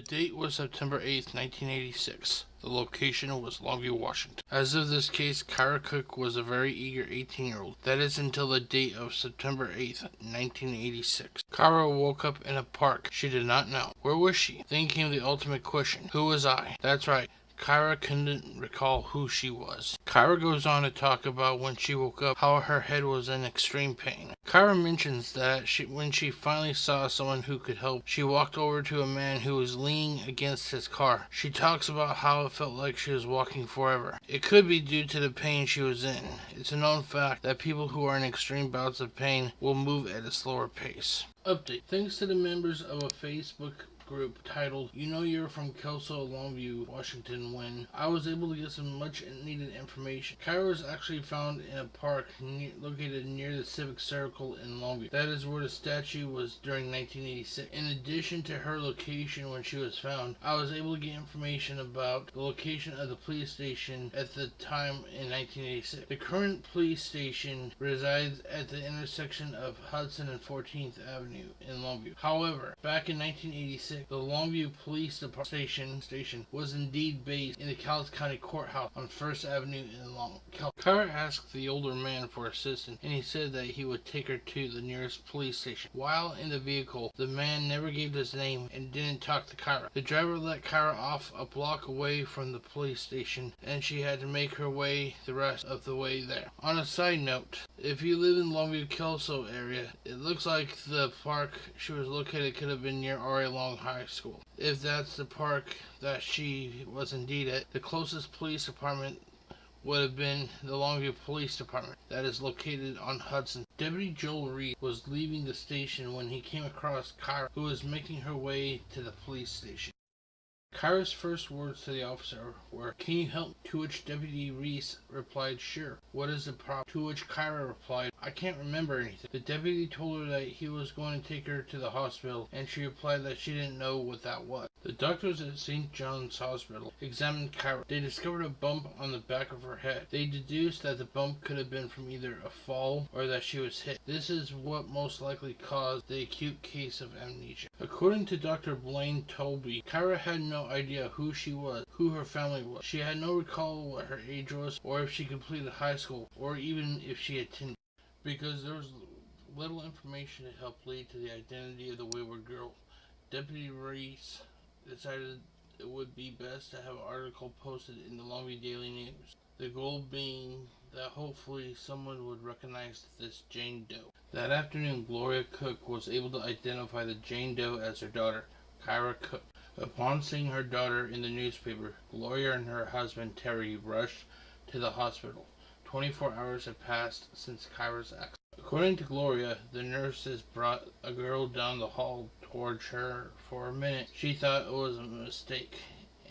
date was September 8th, 1986. The location was Longview, Washington. As of this case, Kyra Cook was a very eager 18-year-old. That is until the date of September 8th, 1986. Kyra woke up in a park she did not know. Where was she? Then came the ultimate question. Who was I? That's right. Kyra couldn't recall who she was. Kyra goes on to talk about when she woke up, how her head was in extreme pain. Kyra mentions that when she finally saw someone who could help, she walked over to a man who was leaning against his car. She talks about how it felt like she was walking forever. It could be due to the pain she was in. It's a known fact that people who are in extreme bouts of pain will move at a slower pace. Update. Thanks to the members of a Facebook group titled "You Know You're from Kelso, Longview, Washington," when I was able to get some much needed information. Kyra was actually found in a park located near the Civic Circle in Longview. That is where the statue was during 1986. In addition to her location when she was found, I was able to get information about the location of the police station at the time in 1986. The current police station resides at the intersection of Hudson and 14th Avenue in Longview. However, back in 1986, the Longview Police Station was indeed based in the Cowles County Courthouse on 1st Avenue in Longview. Kyra asked the older man for assistance, and he said that he would take her to the nearest police station. While in the vehicle, the man never gave his name and didn't talk to Kyra. The driver let Kyra off a block away from the police station, and she had to make her way the rest of the way there. On a side note, if you live in Longview, Kelso area, it looks like the park she was located could have been near R.A. Long High School. If that's the park that she was indeed at, the closest police department would have been the Longview Police Department that is located on Hudson. Deputy Joel Reed was leaving the station when he came across Kyra, who was making her way to the police station. Kyra's first words to the officer were, "Can you help?" To which Deputy Reese replied, "Sure. What is the problem?" To which Kyra replied, "I can't remember anything." The deputy told her that he was going to take her to the hospital, and she replied that she didn't know what that was. The doctors at St. John's Hospital examined Kyra. They discovered a bump on the back of her head. They deduced that the bump could have been from either a fall or that she was hit. This is what most likely caused the acute case of amnesia. According to Dr. Blaine Tolby, Kyra had no idea who she was, who her family was. She had no recall what her age was, or if she completed high school, or even if she attended, because there was little information to help lead to the identity of the wayward girl. Deputy Reese decided it would be best to have an article posted in the Longview Daily News, the goal being that hopefully someone would recognize this Jane Doe. That afternoon, Gloria Cook was able to identify the Jane Doe as her daughter, Kyra Cook. Upon seeing her daughter in the newspaper, Gloria and her husband Terry rushed to the hospital. 24 hours had passed since Kyra's accident. According to Gloria, the nurses brought a girl down the hall towards her. For a minute, she thought it was a mistake,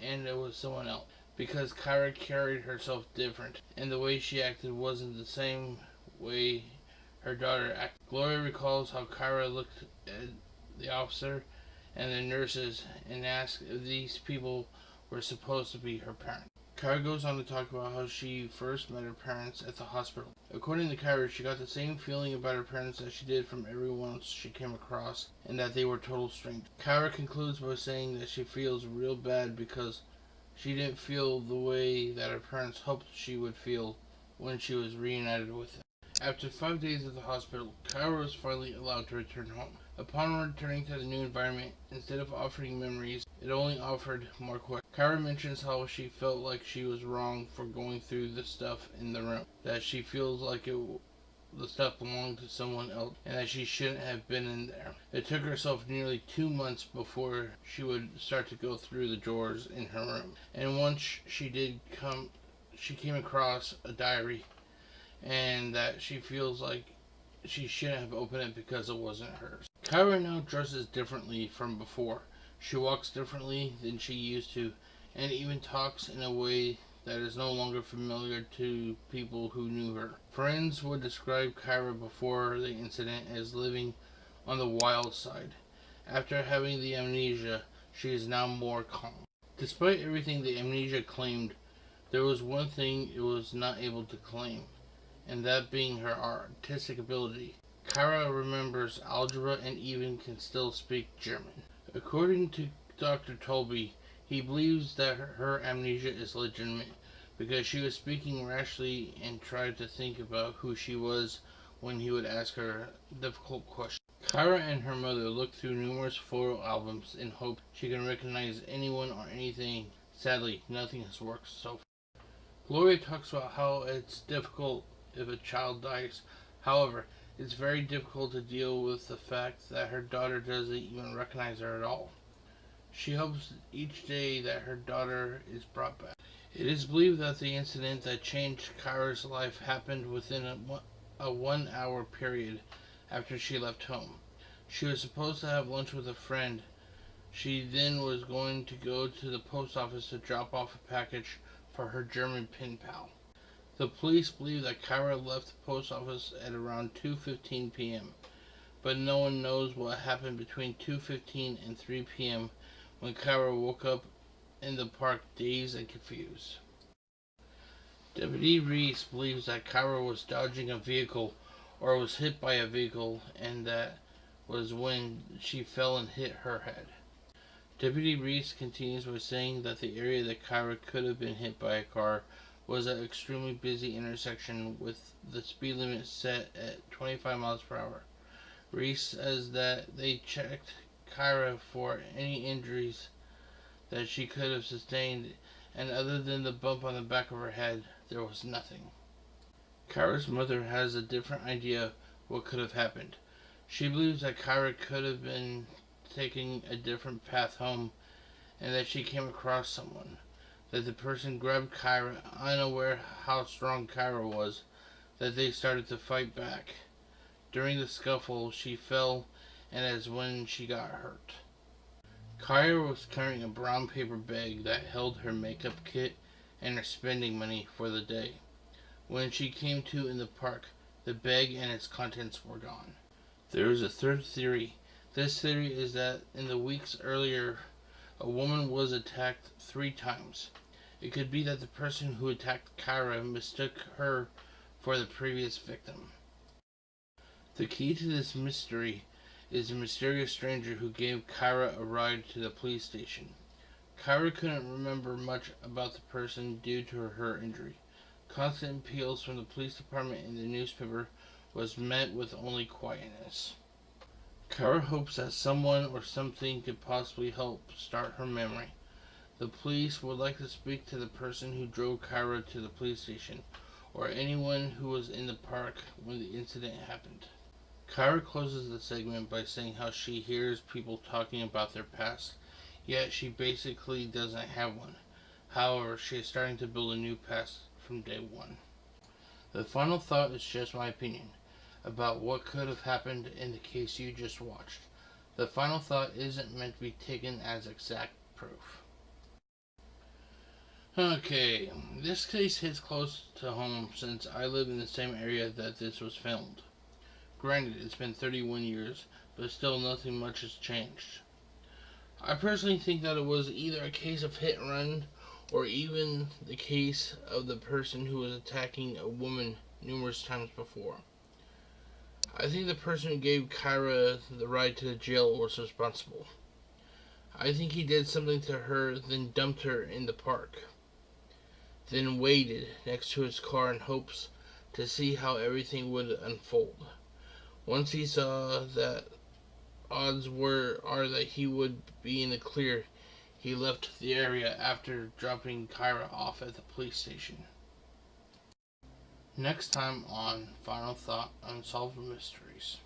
and it was someone else, because Kyra carried herself different, and the way she acted wasn't the same way her daughter acted. Gloria recalls how Kyra looked at the officer and the nurses and asked if these people were supposed to be her parents. Kyra goes on to talk about how she first met her parents at the hospital. According to Kyra, she got the same feeling about her parents as she did from everyone she came across, and that they were total strangers. Kyra concludes by saying that she feels real bad because she didn't feel the way that her parents hoped she would feel when she was reunited with them. After 5 days at the hospital, Kyra was finally allowed to return home. Upon returning to the new environment, instead of offering memories, it only offered more questions. Kyra mentions how she felt like she was wrong for going through the stuff in the room, that she feels like the stuff belonged to someone else, and that she shouldn't have been in there. It took herself nearly 2 months before she would start to go through the drawers in her room, and once she came across a diary, and that she feels like she shouldn't have opened it because it wasn't hers. Kyra now dresses differently from before. She walks differently than she used to, and even talks in a way that is no longer familiar to people who knew her. Friends would describe Kyra before the incident as living on the wild side. After having the amnesia, she is now more calm. Despite everything the amnesia claimed, there was one thing it was not able to claim, and that being her artistic ability. Kyra remembers algebra and even can still speak German. According to Dr. Tolby he believes that her amnesia is legitimate because she was speaking rashly and tried to think about who she was when he would ask her difficult questions. Kyra and her mother looked through numerous photo albums in hope she can recognize anyone or anything. Sadly, nothing has worked so far. Gloria talks about how it's difficult if a child dies. However, it's very difficult to deal with the fact that her daughter doesn't even recognize her at all. She hopes each day that her daughter is brought back. It is believed that the incident that changed Kyra's life happened within a 1 hour period after she left home. She was supposed to have lunch with a friend. She then was going to go to the post office to drop off a package for her German pen pal. The police believe that Kyra left the post office at around 2:15 p.m., but no one knows what happened between 2:15 and 3 p.m. when Kyra woke up in the park dazed and confused. Deputy Reese believes that Kyra was dodging a vehicle or was hit by a vehicle, and that was when she fell and hit her head. Deputy Reese continues by saying that the area that Kyra could have been hit by a car was an extremely busy intersection with the speed limit set at 25 miles per hour. Reese says that they checked Kyra for any injuries that she could have sustained, and other than the bump on the back of her head, there was nothing. Kyra's mother has a different idea what could have happened. She believes that Kyra could have been taking a different path home and that she came across someone. That the person grabbed Kyra, unaware how strong Kyra was, that they started to fight back. During the scuffle, she fell, and that's when she got hurt. Kyra was carrying a brown paper bag that held her makeup kit and her spending money for the day. When she came to in the park, the bag and its contents were gone. There is a third theory. This theory is that in the weeks earlier, a woman was attacked 3 times. It could be that the person who attacked Kyra mistook her for the previous victim. The key to this mystery is the mysterious stranger who gave Kyra a ride to the police station. Kyra couldn't remember much about the person due to her injury. Constant appeals from the police department and the newspaper was met with only quietness. Kyra hopes that someone or something could possibly help start her memory. The police would like to speak to the person who drove Kyra to the police station, or anyone who was in the park when the incident happened. Kyra closes the segment by saying how she hears people talking about their past, yet she basically doesn't have one. However, she is starting to build a new past from day one. The final thought is just my opinion about what could have happened in the case you just watched. The final thought isn't meant to be taken as exact proof. Okay, this case hits close to home since I live in the same area that this was filmed. Granted, it's been 31 years, but still nothing much has changed. I personally think that it was either a case of hit and run, or even the case of the person who was attacking a woman numerous times before. I think the person who gave Kyra the ride to the jail was responsible. I think he did something to her, then dumped her in the park. Then waited next to his car in hopes to see how everything would unfold. Once he saw that odds are that he would be in the clear, he left the area after dropping Kyra off at the police station. Next time on Final Thought Unsolved Mysteries.